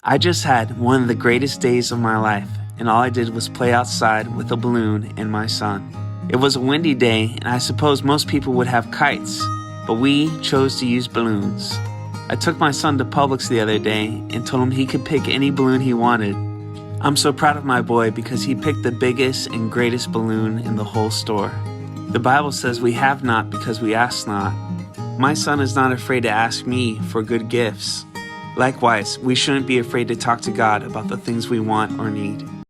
I just had one of the greatest days of my life, and all I did was play outside with a balloon and my son. It was a windy day, and I suppose most people would have kites, but we chose to use balloons. I took my son to Publix the other day and told him he could pick any balloon he wanted. I'm so proud of my boy because he picked the biggest and greatest balloon in the whole store. The Bible says we have not because we ask not. My son is not afraid to ask me for good gifts. Likewise, we shouldn't be afraid to talk to God about the things we want or need.